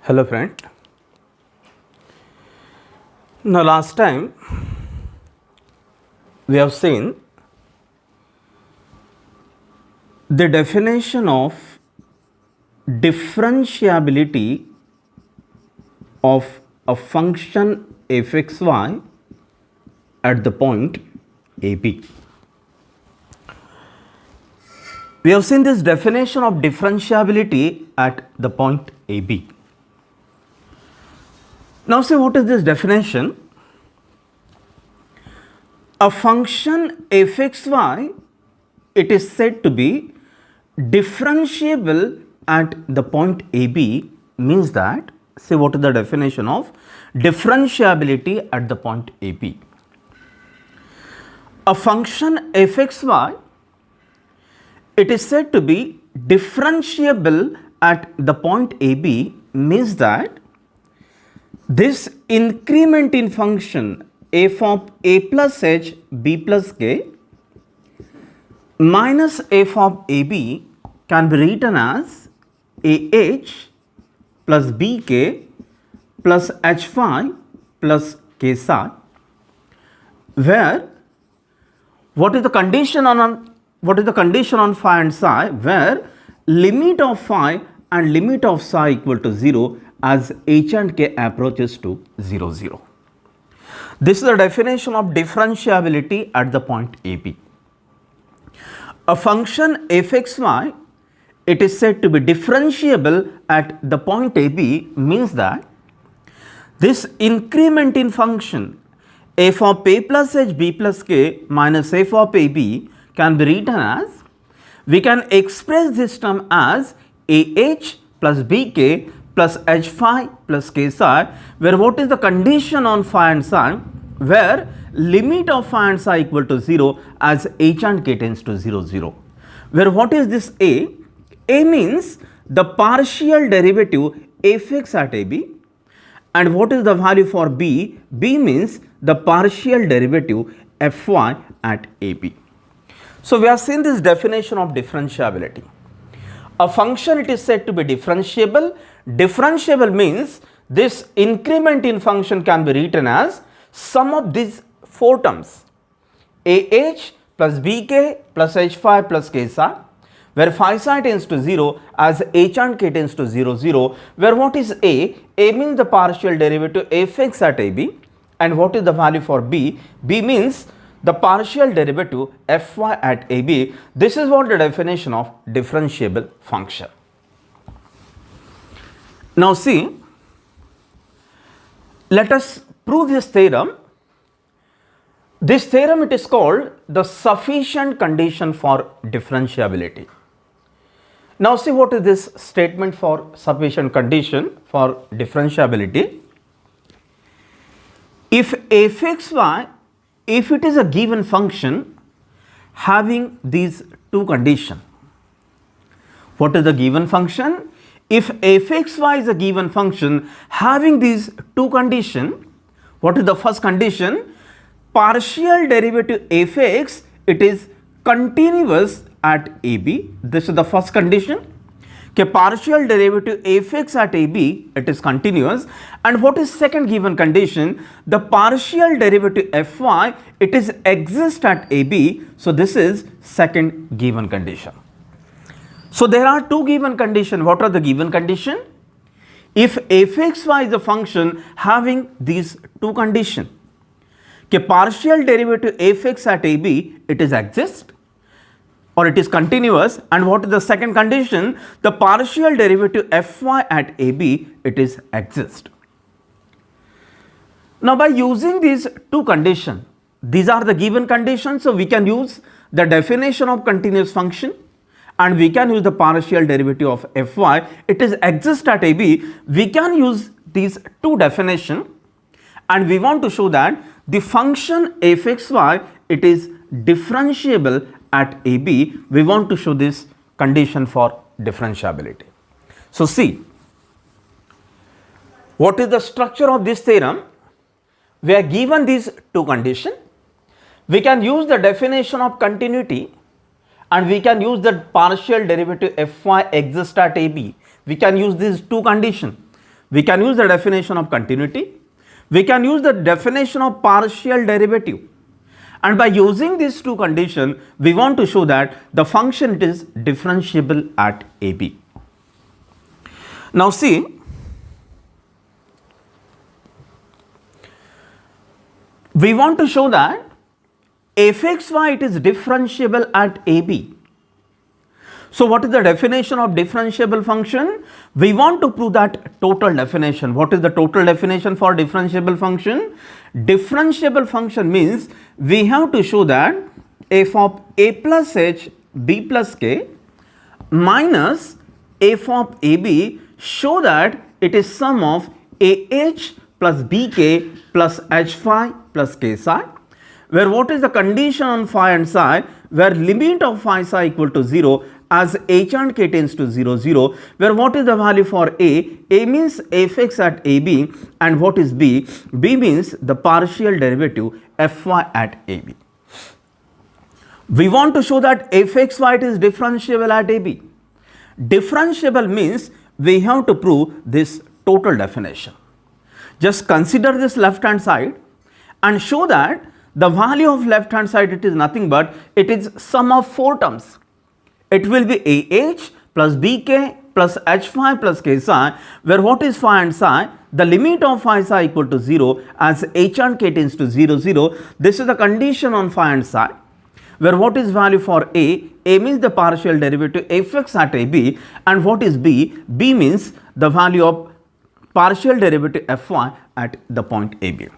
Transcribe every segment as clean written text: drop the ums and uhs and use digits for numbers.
Hello friend. Now last time we have seen the definition of differentiability of a function fxy at the point AB. We have seen this definition of differentiability at the point AB. Now see, what is this definition? A function fxy, it is said to be differentiable at the point AB, means that, see what is the definition of differentiability at the point AB. A function fxy, it is said to be differentiable at the point AB, means that this increment in function f of a plus h b plus k minus f of ab can be written as ah plus bk plus h phi plus k psi, where what is the condition on phi and psi, where limit of phi and limit of psi equal to 0 as h and k approaches to 0, 0. This is the definition of differentiability at the point AB. A function fxy, it is said to be differentiable at the point AB, means that this increment in function f of a plus h b plus k minus f of ab can be written as, we can express this term as ah plus bk plus h phi plus k psi, where what is the condition on phi and psi, where limit of phi and psi equal to 0 as h and k tends to 0, 0. Where what is this a? A means the partial derivative fx at ab, and what is the value for b? B means the partial derivative fy at ab. So we have seen this definition of differentiability. A function, it is said to be differentiable. Differentiable means this increment in function can be written as sum of these four terms, ah plus bk plus h phi plus k psi, where phi psi tends to 0 as h and k tends to 0, 0, where what is a? A means the partial derivative fx at ab, and what is the value for b? B means the partial derivative fy at ab. This is what the definition of differentiable function. Now see, let us prove this theorem. This theorem, it is called the sufficient condition for differentiability. Now see, what is this statement for sufficient condition for differentiability? If fxy, if it is a given function having these two conditions, what is the given function? If fxy is a given function having these two conditions, what is the first condition? Partial derivative fx, it is continuous at ab. This is the first condition. Okay, partial derivative fx at ab, it is continuous. And what is second given condition? The partial derivative fy, it is exist at ab. So this is second given condition. So there are two given conditions. What are the given condition? If fxy is a function having these two conditions, okay, partial derivative fx at ab, it is exist or it is continuous, and what is the second condition? The partial derivative fy at ab, it is exist. Now by using these two conditions, these are the given conditions, so we can use the definition of continuous function and we can use the partial derivative of fy, it is exist at ab. We can use these two definitions and we want to show that the function fxy, it is differentiable at ab. We want to show this condition for differentiability. So see, what is the structure of this theorem? We are given these two conditions. We can use the definition of continuity and we can use the partial derivative fy exist at ab. We can use these two conditions. we can use the definition of continuity, we can use the definition of partial derivative. And by using these two conditions, we want to show that the function is differentiable at AB. Now see, we want to show that fxy it is differentiable at AB. So what is the definition of differentiable function? We want to prove that total definition. What is the total definition for differentiable function? Differentiable function means we have to show that f of a plus h b plus k minus f of ab show that it is sum of ah plus bk plus h phi plus k psi, where what is the condition on phi and psi, where limit of phi psi equal to 0 as h and k tends to 0, 0, where what is the value for a means fx at ab, and what is b means the partial derivative fy at ab. We want to show that fxy is differentiable at ab. Differentiable means we have to prove this total definition. Just consider this left hand side and show that the value of left hand side it is nothing but it is sum of 4 terms. It will be ah plus bk plus h phi plus k psi, where what is phi and psi, the limit of phi psi equal to 0 as h and k tends to 0, 0. This is the condition on phi and psi, where what is value for a means the partial derivative fx at ab, and what is b means the value of partial derivative fy at the point ab.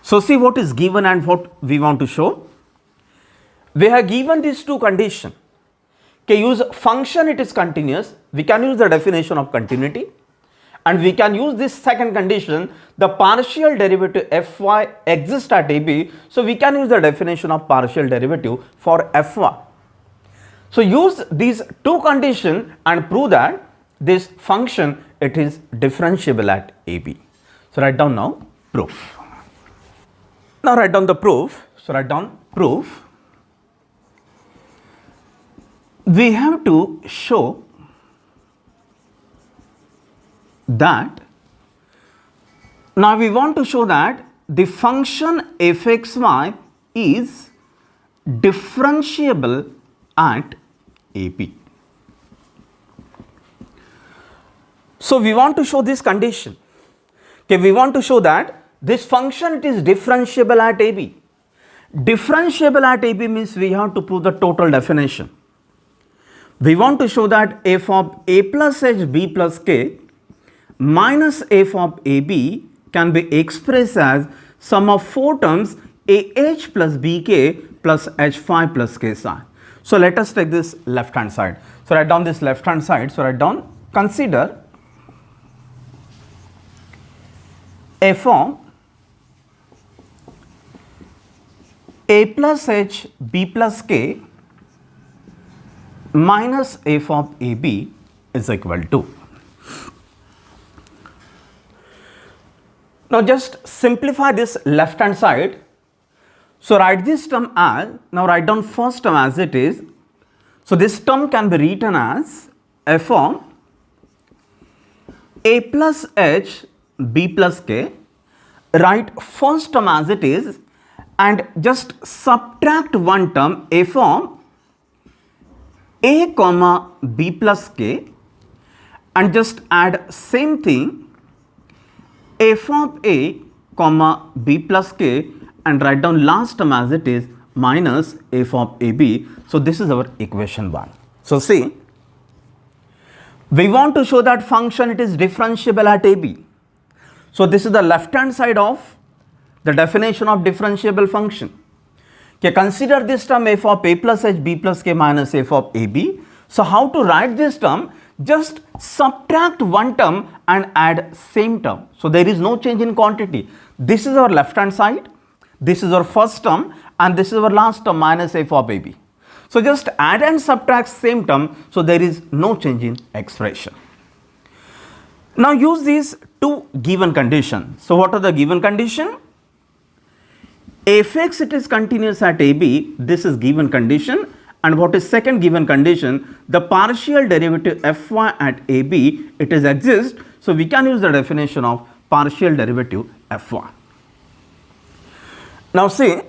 So see what is given and what we want to show. We have given these two conditions. Okay, use function it is continuous, we can use the definition of continuity, and we can use this second condition, the partial derivative fy exists at ab, so we can use the definition of partial derivative for fy. So use these two conditions and prove that this function it is differentiable at ab. So write down now proof. Now write down the proof. So write down proof. We have to show that, now we want to show that the function fxy is differentiable at AB. So we want to show this condition. Okay, we want to show that this function it is differentiable at AB. Differentiable at AB means we have to prove the total definition. We want to show that f of a plus h b plus k minus f of ab can be expressed as sum of 4 terms ah plus bk plus h phi plus k psi. So let us take this left hand side. So write down this left hand side. So write down, consider f of a plus h b plus k minus f of ab is equal to. Now just simplify this left hand side. So write this term as, now write down first term as it is. So this term can be written as f of a plus h b plus k. Write first term as it is and just subtract one term f of a comma b plus k, and just add same thing f of a comma b plus k, and write down last term as it is minus f of ab. So this is our equation 1. So see, we want to show that function it is differentiable at ab. So this is the left hand side of the definition of differentiable function. Okay, consider this term f of a plus h b plus k minus f of ab. So how to write this term? Just subtract one term and add same term. So there is no change in quantity. This is our left hand side, this is our first term, and this is our last term minus f of ab. So just add and subtract same term, so there is no change in expression. Now use these two given conditions. So what are the given condition? Fx it is continuous at AB, this is given condition, and what is second given condition? The partial derivative fy at AB it is exists, So we can use the definition of partial derivative fy. Now see,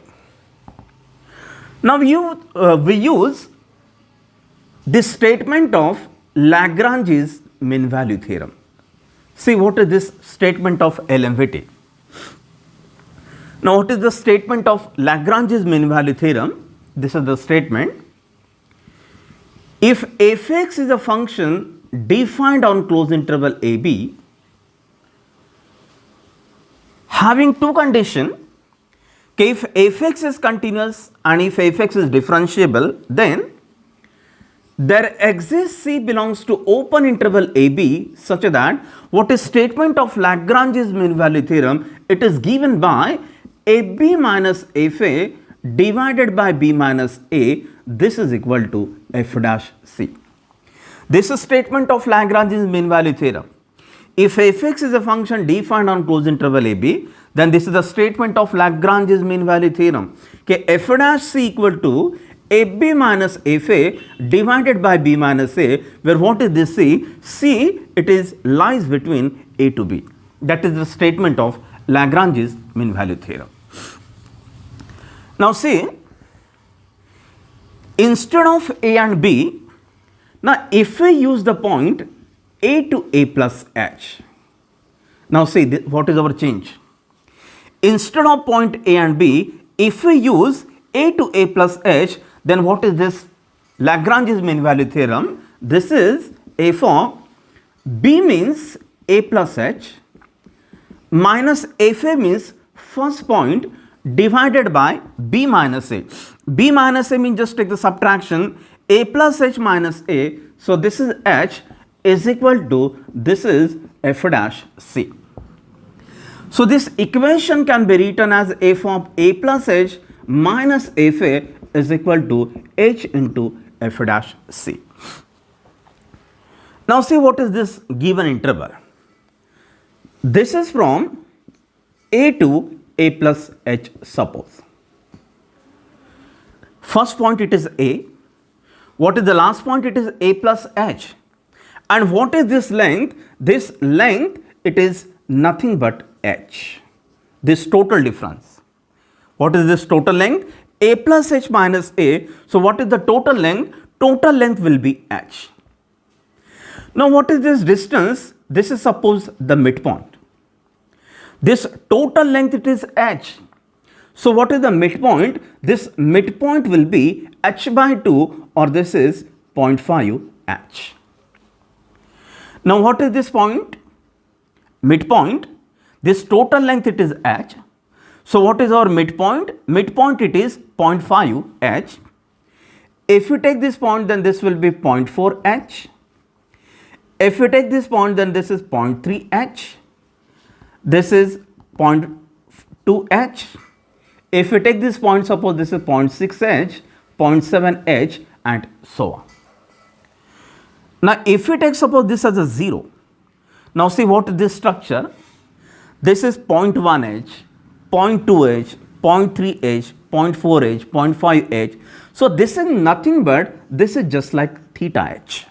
now we use this statement of Lagrange's mean value theorem. See, what is this statement of LMVT? Now what is the statement of Lagrange's mean value theorem? This is the statement. If fx is a function defined on closed interval ab having two conditions, if fx is continuous and if fx is differentiable, then there exists C belongs to open interval AB such that what is statement of Lagrange's mean value theorem, it is given by AB minus FA divided by B minus A, this is equal to f dash C. This is statement of Lagrange's mean value theorem. If fx is a function defined on closed interval AB, then this is the statement of Lagrange's mean value theorem. Okay, f dash C equal to AB minus FA divided by B minus A, where what is this C? C, it is lies between A to B. That is the statement of Lagrange's mean value theorem. Now see, instead of A and B, now if we use the point A to A plus H, now see what is our change? Instead of point A and B, if we use A to A plus H, then what is this Lagrange's mean value theorem? This is A for B means A plus H minus FA means first point divided by B minus A. B minus A means just take the subtraction A plus H minus A. So this is H is equal to this is f dash C. So this equation can be written as f of A plus H minus FA is equal to H into f dash C. Now see what is this given interval. This is from A to A plus H, suppose. First point it is A. What is the last point? It is A plus H. And what is this length? This length, it is nothing but H. This total difference. What is this total length? A plus H minus A. So what is the total length? Total length will be H. Now what is this distance? This is suppose the midpoint. This total length, it is H. So what is the midpoint? This midpoint will be H by 2, or this is 0.5 H. Now what is this point? Midpoint. This total length, it is H. So what is our midpoint? Midpoint, it is 0.5 H. If you take this point, then this will be 0.4 H. If you take this point, then this is 0.3 H. This is 0.2 H. If you take this point, suppose this is 0.6 H, 0.7 H, and so on. Now if you take suppose this as a 0, now see what is this structure? This is 0.1 H, 0.2 H, 0.3 H, 0.4 H, 0.5 H. So this is nothing but this is just like theta H.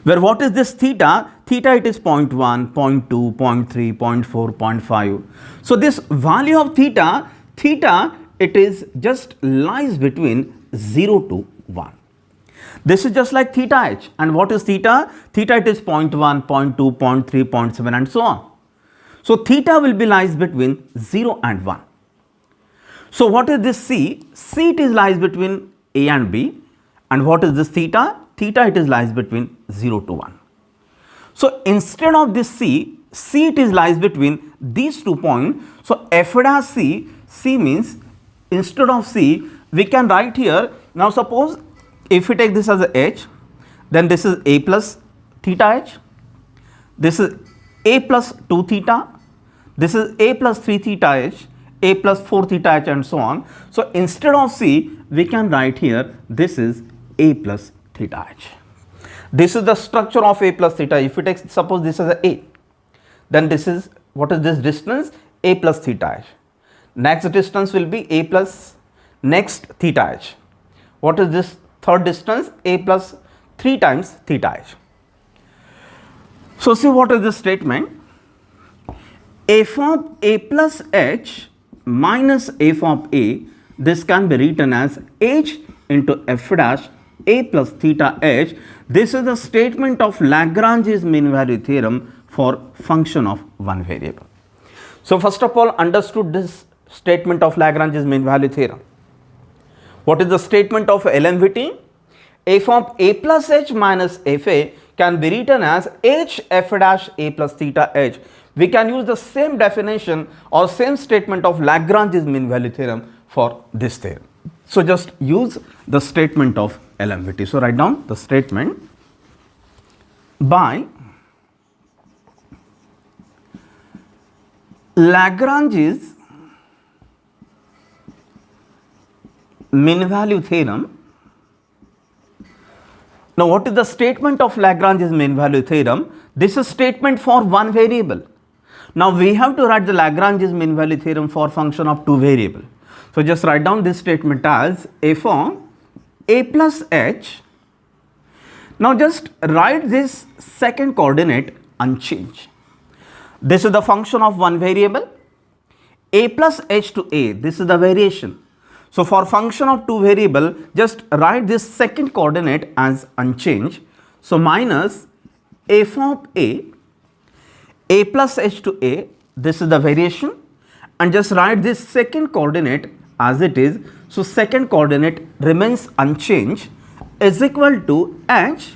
Where what is this theta? Theta, it is 0.1, 0.2, 0.3, 0.4, 0.5. So this value of theta, it is just lies between 0 to 1. This is just like theta H. And what is theta? Theta, it is 0.1, 0.2, 0.3, 0.7 and so on. So theta will be lies between 0 and 1. So what is this C? C, it is lies between A and B. And what is this theta? Theta, it is lies between 0 to 1. So instead of this C, C, it is lies between these 2 points. So f dash C, C means instead of C, we can write here. Now suppose if we take this as a H, then this is A plus theta H. This is A plus 2 theta. This is A plus 3 theta H, A plus 4 theta H and so on. So instead of C, we can write here this is A plus theta H. This is the structure of A plus theta. If you take suppose this as a, then this is, what is this distance? A plus theta H. Next distance will be A plus next theta H. What is this third distance? A plus 3 times theta H. So see what is the statement. F of a plus h minus f of a, this can be written as h into f dash a plus theta h. This is the statement of Lagrange's mean value theorem for function of one variable. So first of all, understood this statement of Lagrange's mean value theorem. What is the statement of LMVT? F of a plus h minus f a can be written as h f dash a plus theta h. We can use the same definition or same statement of Lagrange's mean value theorem for this theorem. So just use the statement of LMVT. So write down the statement by Lagrange's mean value theorem. Now what is the statement of Lagrange's mean value theorem? This is statement for one variable. Now we have to write the Lagrange's mean value theorem for function of two variable. So just write down this statement as f of a plus h. Now just write this second coordinate unchanged. This is the function of one variable. A plus h to a, this is the variation. So for function of two variable, just write this second coordinate as unchanged. So minus f of a plus h to a, this is the variation, and just write this second coordinate as it is. So second coordinate remains unchanged, is equal to h.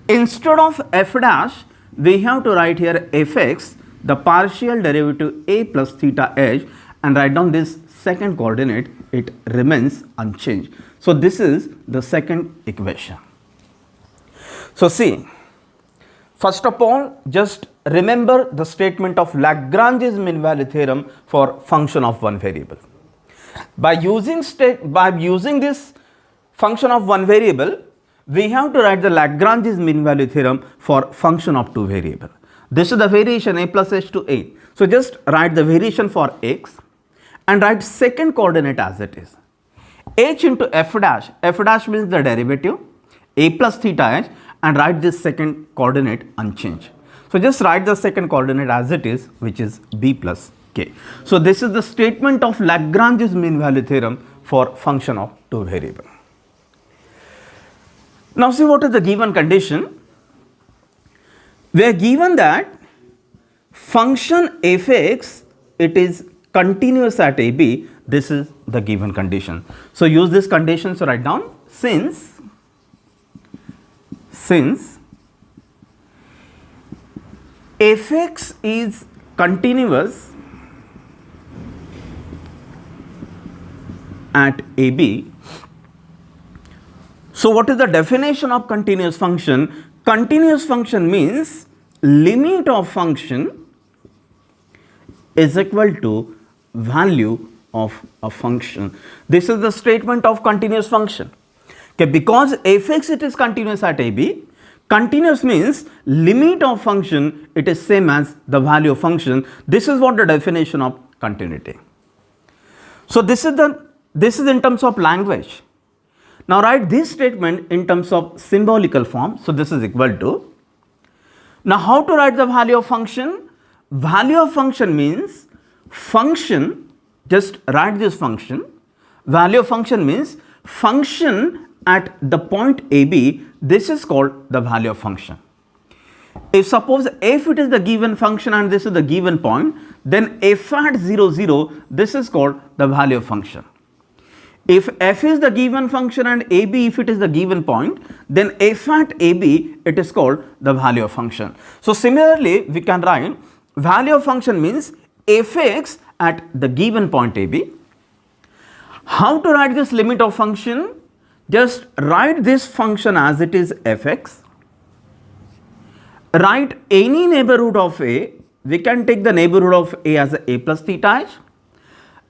Instead of f dash, we have to write here fx, the partial derivative a plus theta h, and write down this second coordinate, it remains unchanged. So this is the second equation. So see, first of all, just remember the statement of Lagrange's mean value theorem for function of one variable. By using this function of one variable, we have to write the Lagrange's mean value theorem for function of two variable. This is the variation a plus h to a. So just write the variation for x and write second coordinate as it is. H into f dash means the derivative, a plus theta h, and write this second coordinate unchanged. So just write the second coordinate as it is, which is b plus k. So this is the statement of Lagrange's mean value theorem for function of two variable. Now see what is the given condition. We are given that function fx, it is continuous at ab. This is the given condition. So use this condition. So write down since fx is continuous at ab. So what is the definition of continuous function? Continuous function means limit of function is equal to value of a function. This is the statement of continuous function. Okay, because fx it is continuous at ab, continuous means limit of function, it is same as the value of function. This is what the definition of continuity. So this is in terms of language. Now write this statement in terms of symbolical form. So this is equal to. Now how to write the value of function? Value of function means function, just write this function. Value of function means function at the point AB, this is called the value of function. If suppose f it is the given function and this is the given point, then f at 0, 0, this is called the value of function. If f is the given function and AB if it is the given point, then f at AB it is called the value of function. So similarly, we can write value of function means fx at the given point AB. How to write this limit of function? Just write this function as it is fx. Write any neighborhood of a. We can take the neighborhood of a as a plus theta h.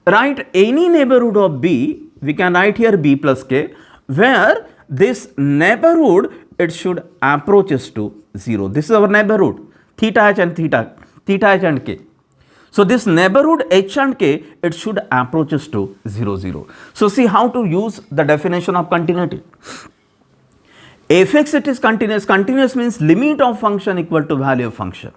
Write any neighborhood of b. We can write here b plus k, where this neighborhood it should approaches to 0. This is our neighborhood, theta h and k. So this neighborhood h and k, it should approaches to 0, 0. So see how to use the definition of continuity. fx it is continuous. Continuous means limit of function equal to value of function.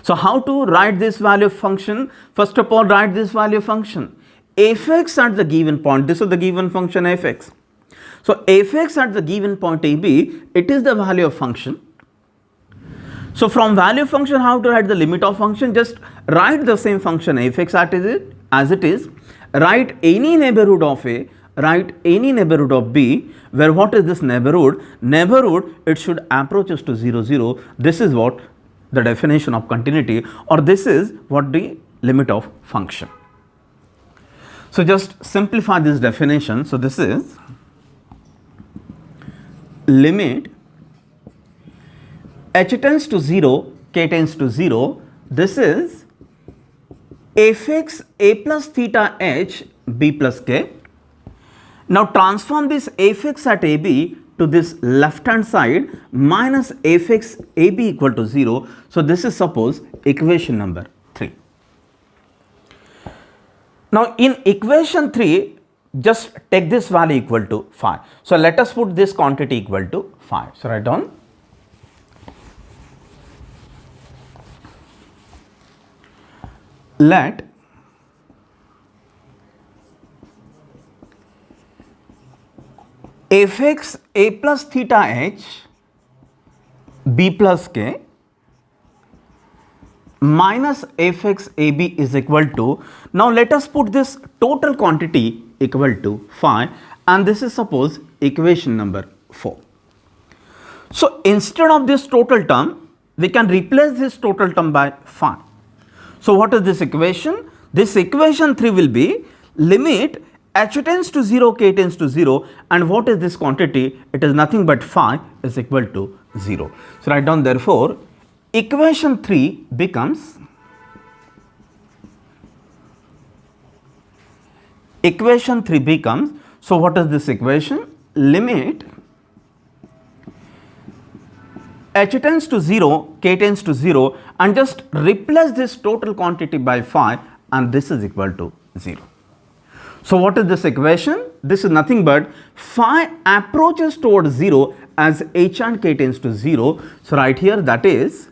So how to write this value of function? First of all, write this value of function. Fx at the given point, this is the given function fx. So fx at the given point AB, it is the value of function. So from value of function, how to write the limit of function? Just write the same function fx as it is. Write any neighborhood of A, write any neighborhood of B, where what is this neighborhood? Neighborhood, it should approaches to 0, 0. This is what the definition of continuity, or this is what the limit of function. So just simplify this definition. So this is limit h tends to 0, k tends to 0. This is fx a plus theta h b plus k. Now transform this fx at AB to this left hand side minus fx AB equal to 0. So this is suppose equation number 3. Now in equation 3, just take this value equal to 5. So let us put this quantity equal to 5. So write down let fx a plus theta h b plus k minus fx ab is equal to, now let us put this total quantity equal to 5, and this is suppose equation number 4. So instead of this total term, we can replace this total term by 5. So what is this equation? This equation 3 will be limit h tends to 0, k tends to 0, and what is this quantity? It is nothing but 5 is equal to 0. So write down therefore equation 3 becomes so what is this equation? Limit h tends to 0, k tends to 0, and just replace this total quantity by 5, and this is equal to 0. So what is this equation? This is nothing but phi approaches towards 0 as h and k tends to 0. So right here that is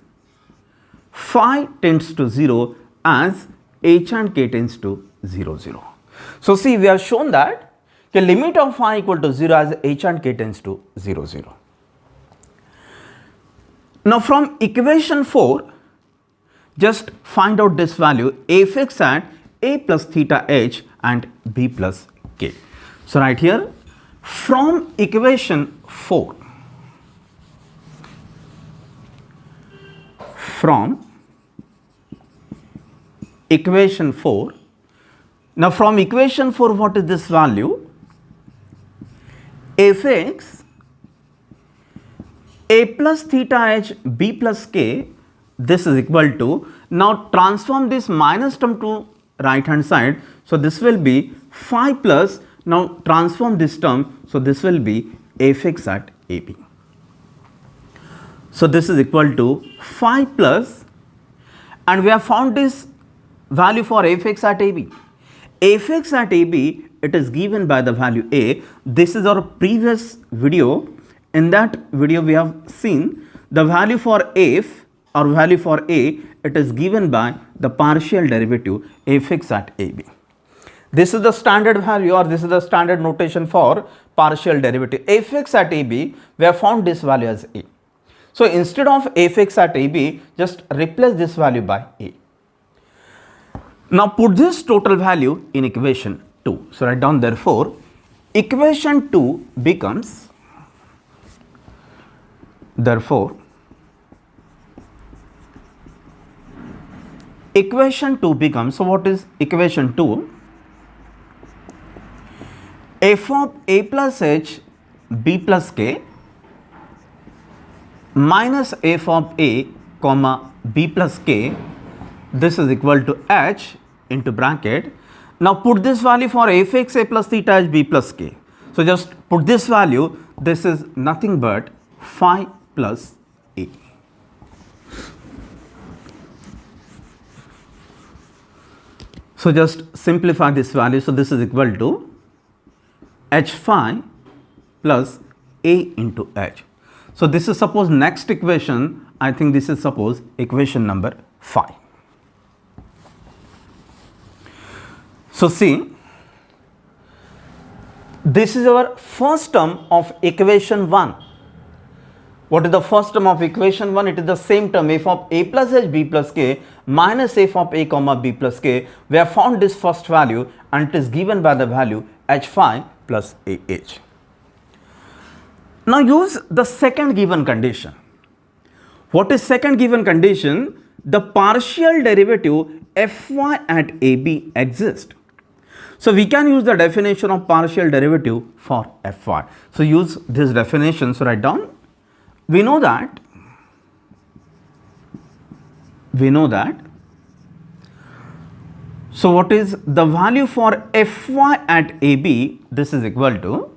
phi tends to 0 as h and k tends to 0, 0. So see, we have shown that the limit of phi equal to 0 as h and k tends to 0, 0. Now from equation 4, just find out this value fx at a plus theta h and b plus k. So right here from equation 4, now from equation 4, what is this value? Fx a plus theta h b plus k, this is equal to, now transform this minus term to right hand side. So this will be phi plus, now transform this term, so this will be fx at AB. So this is equal to phi plus, and we have found this value for fx at AB. Fx at AB, it is given by the value a. This is our previous video. In that video we have seen the value for f or value for a, it is given by the partial derivative fx at AB. This is the standard value, or this is the standard notation for partial derivative. Fx at AB, we have found this value as a. So instead of fx at AB, just replace this value by a. Now put this total value in equation 2. So write down therefore equation 2 becomes, therefore equation 2 becomes, so what is equation 2? F of a plus h b plus k minus f of a comma b plus k, this is equal to h into bracket. Now put this value for fx a plus theta h b plus k. So just put this value, this is nothing but phi plus a. So just simplify this value. So this is equal to h phi plus A into H. So this is suppose next equation, I think this is suppose equation number 5. So see, this is our first term of equation 1. What is the first term of equation 1? It is the same term f of a plus h b plus k minus f of a comma b plus k. We have found this first value and it is given by the value h phi plus ah. Now use the second given condition. What is second given condition? The partial derivative fy at ab exists. So we can use the definition of partial derivative for fy. So use this definition. So write down. We know that so what is the value for fy at ab? This is equal to,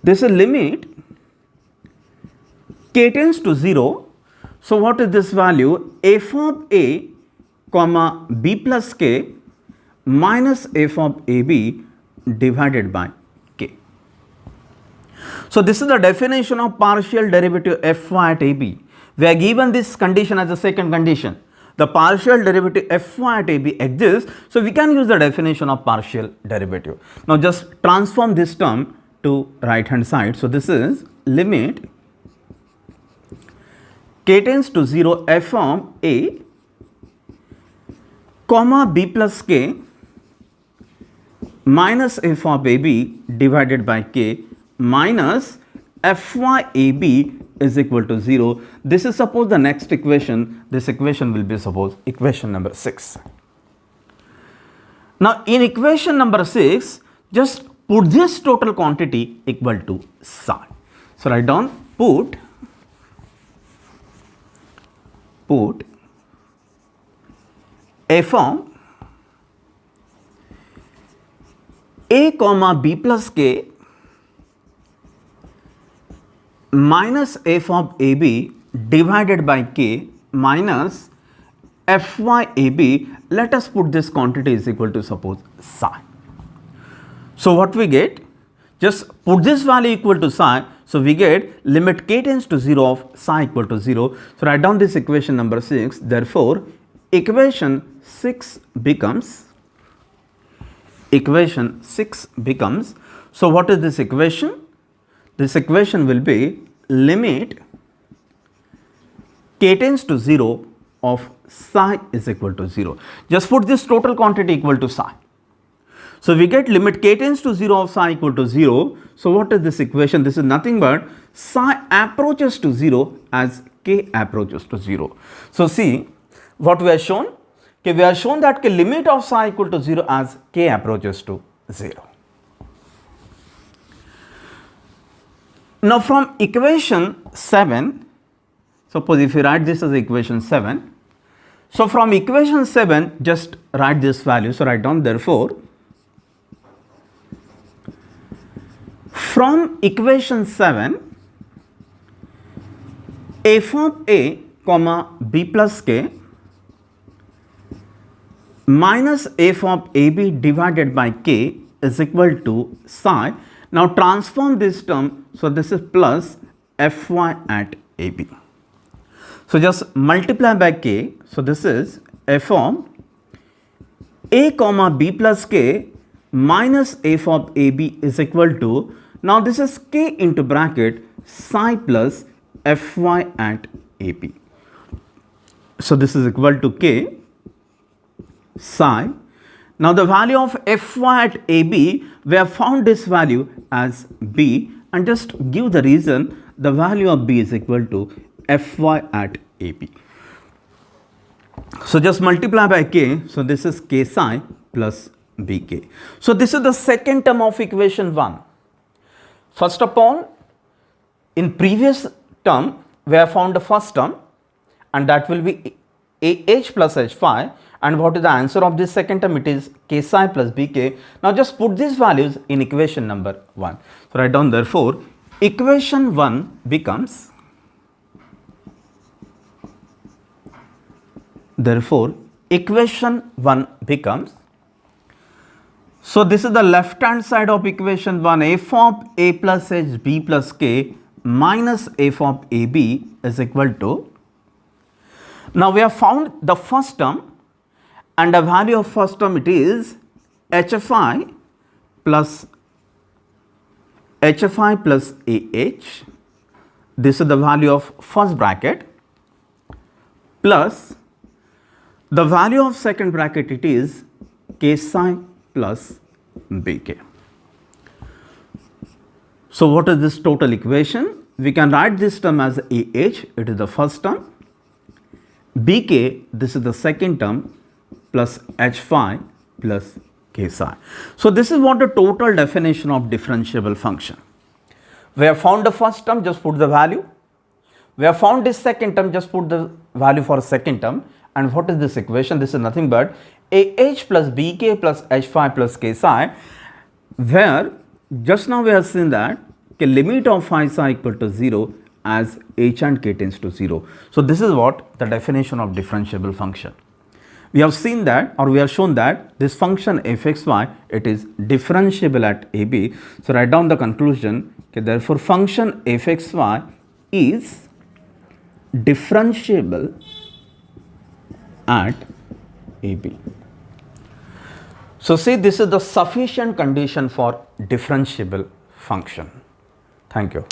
this is limit k tends to 0. So what is this value? F of a comma b plus k minus f of ab divided by k. So this is the definition of partial derivative fy at ab. We are given this condition as a second condition. The partial derivative fy at ab exists, so we can use the definition of partial derivative. Now just transform this term to right hand side. So this is limit k tends to 0 f of a comma b plus k minus f of ab divided by k minus fy ab is equal to 0. This is suppose the next equation. This equation will be suppose equation number 6. Now in equation number 6, just put this total quantity equal to psi. So write down, put f of a comma b plus k minus f of ab divided by k minus fy ab. Let us put this quantity is equal to suppose psi. So what we get? Just put this value equal to psi. So we get limit k tends to 0 of psi equal to 0. So write down this equation number 6. Therefore, equation 6 becomes, so what is this equation? This equation will be limit k tends to 0 of psi is equal to 0. Just put this total quantity equal to psi. So we get limit k tends to 0 of psi equal to 0. So what is this equation? This is nothing but psi approaches to 0 as k approaches to 0. So see what we have shown. Okay, we have shown that limit of psi equal to 0 as k approaches to 0. Now from equation 7, suppose if you write this as equation 7, so from equation 7 just write this value. So write down, therefore from equation 7 f of a comma b plus k minus f of ab divided by k is equal to psi. Now transform this term. So this is plus fy at ab. So just multiply by k. So this is f of a comma b plus k minus f of ab is equal to, now this is k into bracket psi plus fy at ab. So this is equal to k psi. Now the value of fy at ab, we have found this value as b, and just give the reason. The value of b is equal to fy at ab. So just multiply by k. So this is k psi plus bk. So this is the second term of equation 1. First of all, in previous term we have found the first term, and that will be ah plus h phi. And what is the answer of this second term? It is k psi plus bk. Now just put these values in equation number 1. So write down, therefore equation 1 becomes, So this is the left hand side of equation 1, f of a plus h b plus k minus f of ab is equal to, now we have found the first term, and the value of first term it is hfi plus ah, this is the value of first bracket, plus the value of second bracket it is k psi plus bk. So what is this total equation? We can write this term as ah, it is the first term, bk, this is the second term, plus h phi plus k psi. So this is what the total definition of differentiable function. We have found the first term, just put the value. We have found this second term, just put the value for second term. And what is this equation? This is nothing but ah plus bk plus h phi plus k psi, where just now we have seen that the limit of phi psi equal to 0 as h and k tends to 0. So this is what the definition of differentiable function. We have seen that, or we have shown that this function fxy, it is differentiable at ab. So write down the conclusion, okay, therefore function fxy is differentiable at ab. So see, this is the sufficient condition for differentiable function. Thank you.